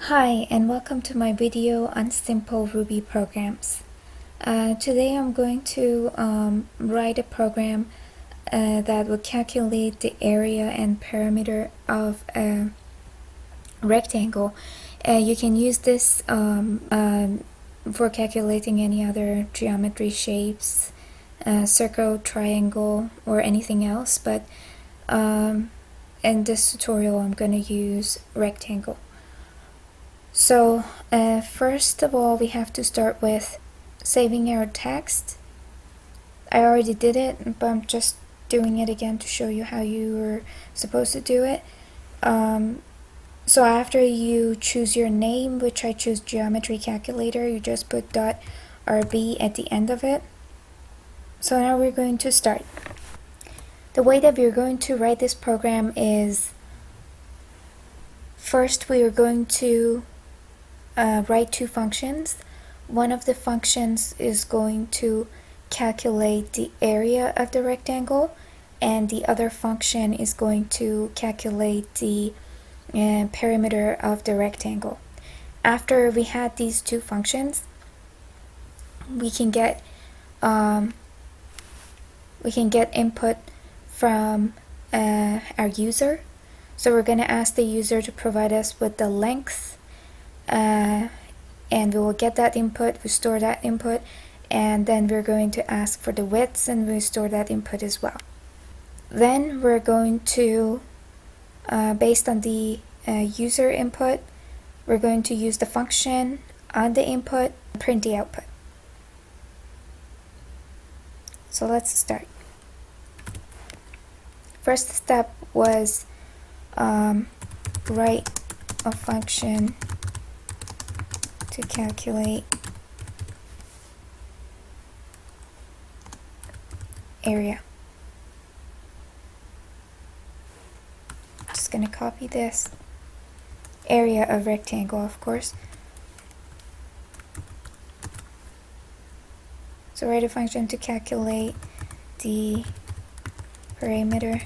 Hi, and welcome to my video on simple Ruby programs. Today I'm going to write a program that will calculate the area and perimeter of a rectangle. You can use this for calculating any other geometry shapes, circle, triangle, or anything else, but in this tutorial I'm going to use rectangle. So first of all, we have to start with saving our text. I already did it, but I'm just doing it again to show you how you were supposed to do it. So after you choose your name, which I choose Geometry Calculator, you just put .rb at the end of it. So now we're going to start. The way that we're going to write this program is, first we are going to write two functions. One of the functions is going to calculate the area of the rectangle, and the other function is going to calculate the perimeter of the rectangle. After we had these two functions, we can get input from our user. So we're going to ask the user to provide us with the length, and we will get that input, we store that input, and then we're going to ask for the widths, and we store that input as well. Then we're going to, based on the user input, we're going to use the function on the input and print the output. So let's start. First step was write a function to calculate area. Just going to copy this area of rectangle, of course. So write a function to calculate the perimeter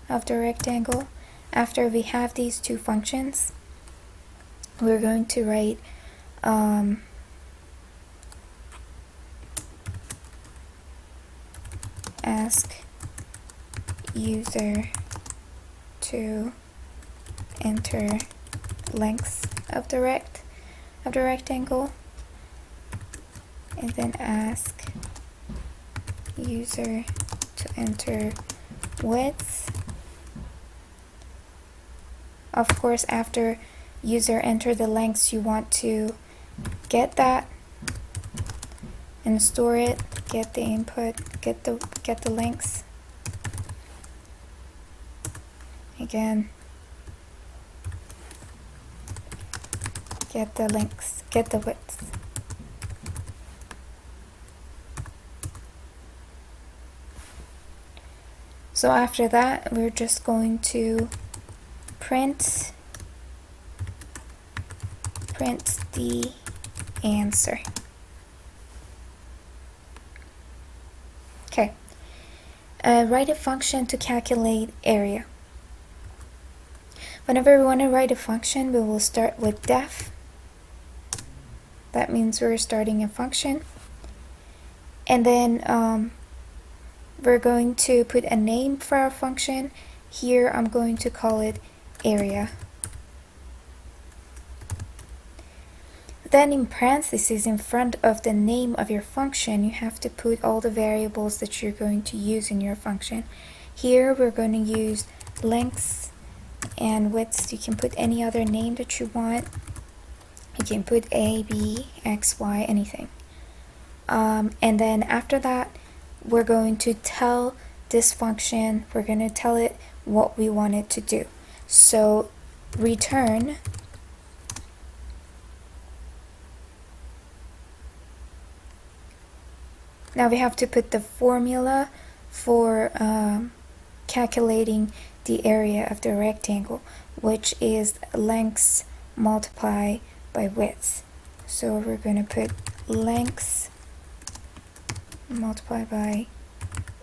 of the rectangle. After we have these two functions, we're going to write ask user to enter length of the rectangle, and then ask user to enter width. Of course, after user enter the lengths, you want to get that and store it, get the input, get the lengths. Again, get the lengths, get the widths. So after that, we're just going to print the answer. Okay. Write a function to calculate area. Whenever we want to write a function, we will start with def. That means we're starting a function. And then we're going to put a name for our function. Here I'm going to call it area. Then in parentheses in front of the name of your function, you have to put all the variables that you're going to use in your function. Here we're going to use lengths and widths. You can put any other name that you want. You can put A, B, X, Y, anything. And then after that, we're going to tell this function, we're going to tell it what we want it to do. So return now we have to put the formula for calculating the area of the rectangle, which is lengths multiplied by widths. So we're going to put lengths multiplied by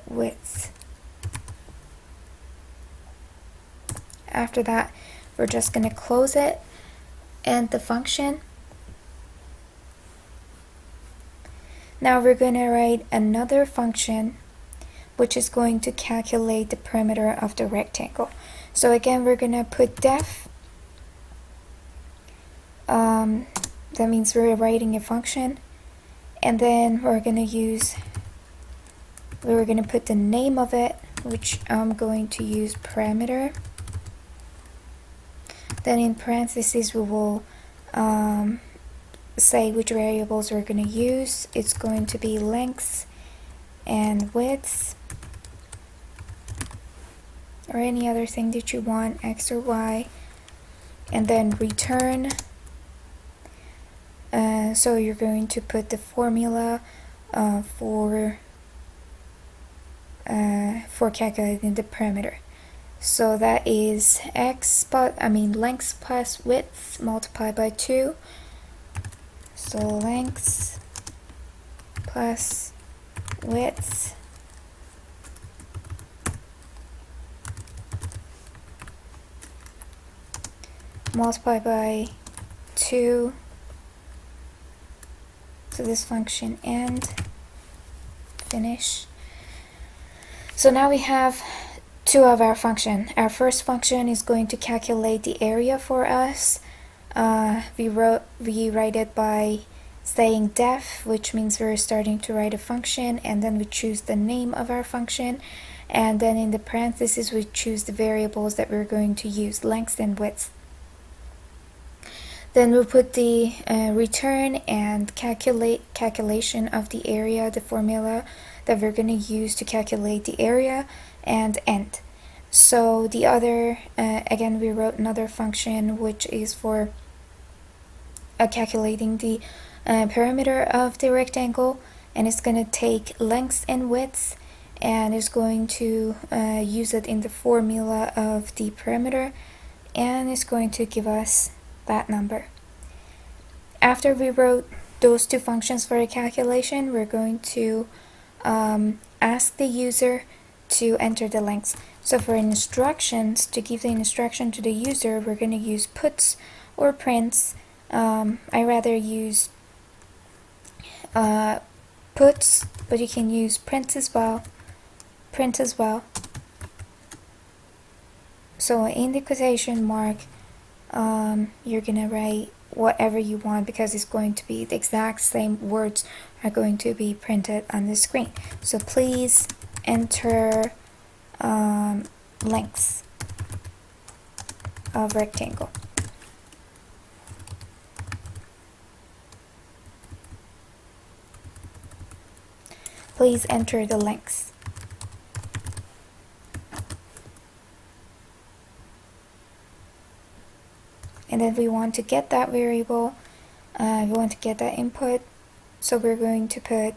widths. After that, we're just going to close it and the function. Now we're going to write another function which is going to calculate the perimeter of the rectangle. So again, we're going to put def. That means we're writing a function, and then we're going to put the name of it, which I'm going to use parameter. Then in parentheses we will say which variables we're going to use. It's going to be lengths and widths, or any other thing that you want, x or y, and then return. So you're going to put the formula for calculating the parameter. So that is lengths plus width multiplied by 2. So lengths plus width multiplied by 2. So this function end, finish. So now we have two of our function. Our first function is going to calculate the area for us. We write it by saying def, which means we're starting to write a function, and then we choose the name of our function, and then in the parentheses we choose the variables that we're going to use, lengths and widths. Then we'll put the return and calculation of the area, the formula that we're going to use to calculate the area, and end. So the other, again, we wrote another function which is for calculating the perimeter of the rectangle, and it's going to take lengths and widths, and it's going to use it in the formula of the perimeter, and it's going to give us that number. After we wrote those two functions for the calculation, we're going to ask the user to enter the lengths. So for instructions, to give the instruction to the user, we're going to use puts or prints. I rather use puts, but you can use print as well. So in the quotation mark, you're gonna write whatever you want, because it's going to be the exact same words are going to be printed on the screen. So please enter lengths of rectangle. Please enter the lengths. And then we want to get that variable, we want to get that input, so we're going to put,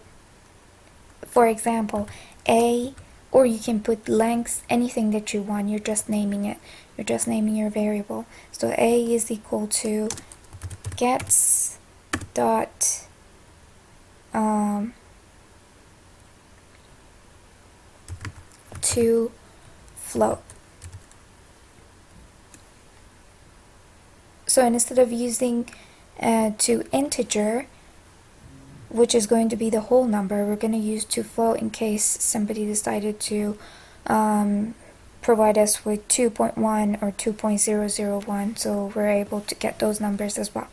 for example, a, or you can put lengths, anything that you want, you're just naming it, you're just naming your variable. So a is equal to gets dot to float. So instead of using to integer, which is going to be the whole number, we're going to use to float in case somebody decided to provide us with 2.1 or 2.001, so we're able to get those numbers as well.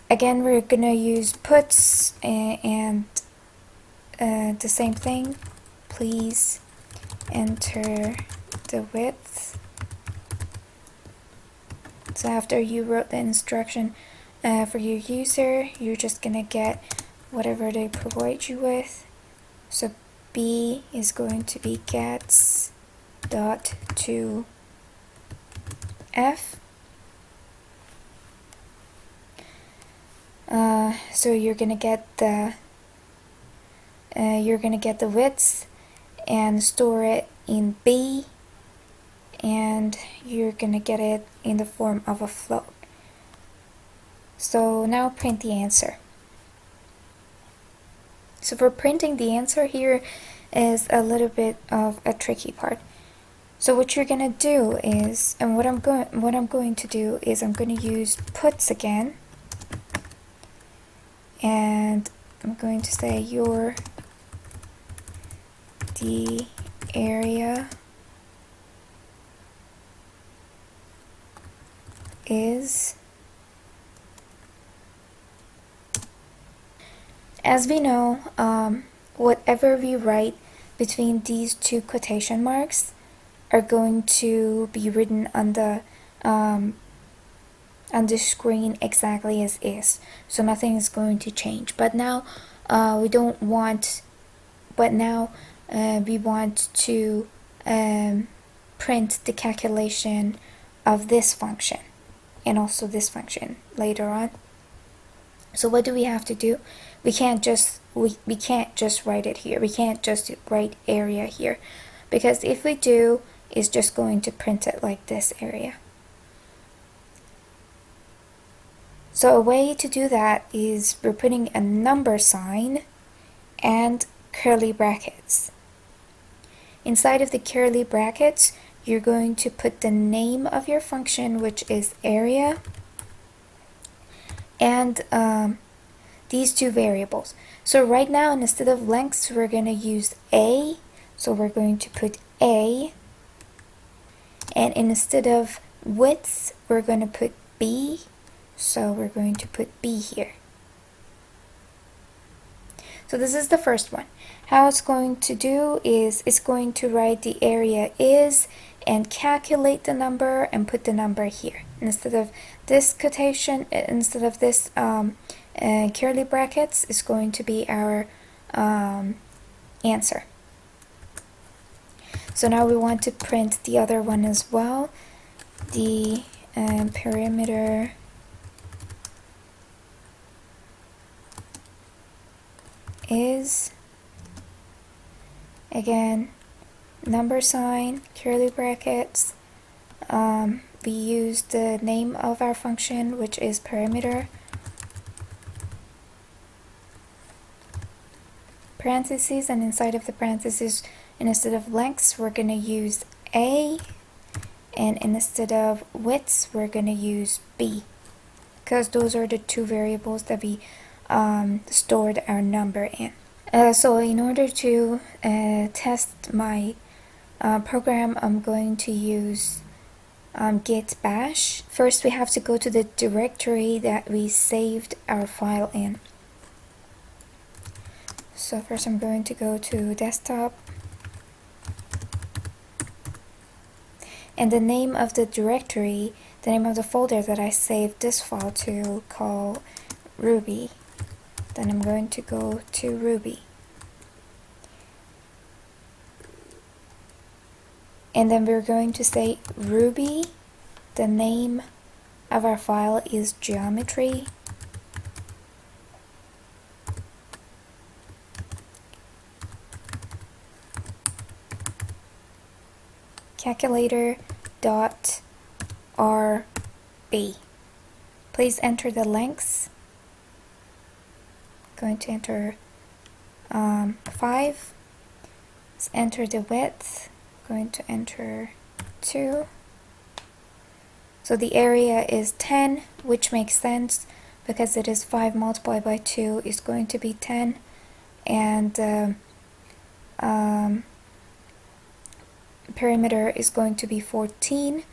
Again, we're going to use puts and the same thing. Please enter the width. So after you wrote the instruction for your user, you're just gonna get whatever they provide you with. So B is going to be gets dot to F. So you're gonna get the widths and store it in B, and you're gonna get it in the form of a float. So now print the answer. So for printing the answer, here is a little bit of a tricky part. So what you're gonna do is, and what I'm going to do is I'm going to use puts again, and I'm going to say the area is, as we know, whatever we write between these two quotation marks are going to be written on the screen exactly as is, so nothing is going to change. But now we don't want, but now we want to print the calculation of this function and also this function later on. So what do we have to do? We can't just write it here. We can't just write area here, because if we do, it's just going to print it like this area. So a way to do that is we're putting a number sign and curly brackets. Inside of the curly brackets, you're going to put the name of your function, which is area, and these two variables. So right now, instead of lengths, we're going to use a, so we're going to put a, and instead of widths, we're going to put b, so we're going to put b here. So this is the first one. How it's going to do is it's going to write the area is and calculate the number and put the number here. Instead of this quotation, instead of this curly brackets, is going to be our answer. So now we want to print the other one as well. The perimeter is, again, number sign, curly brackets. We use the name of our function, which is perimeter, parentheses, and inside of the parentheses, instead of lengths, we're going to use a, and instead of widths, we're going to use b, because those are the two variables that we stored our number in. So in order to test my program, I'm going to use git bash. First, we have to go to the directory that we saved our file in. So first I'm going to go to desktop, and the name of the directory, the name of the folder that I saved this file to, call Ruby. Then I'm going to go to Ruby. And then we're going to say Ruby, the name of our file is geometry. Calculator.rb. Please enter the lengths. Going to enter 5. Let's enter the width. Going to enter 2. So the area is 10, which makes sense because it is 5 multiplied by 2 is going to be 10, and perimeter is going to be 14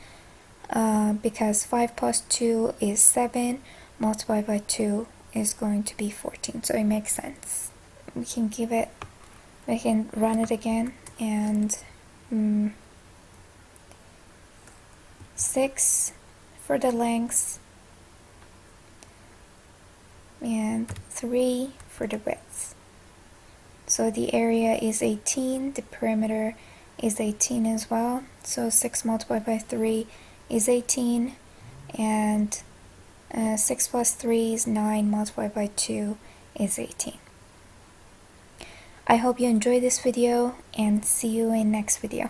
because 5 plus 2 is 7 multiplied by 2 is going to be 14, so it makes sense. We can run it again, and 6 for the lengths and 3 for the width. So the area is 18, the perimeter is 18 as well, so 6 multiplied by 3 is 18, and 6 plus 3 is 9 multiplied by 2 is 18. I hope you enjoyed this video, and see you in next video.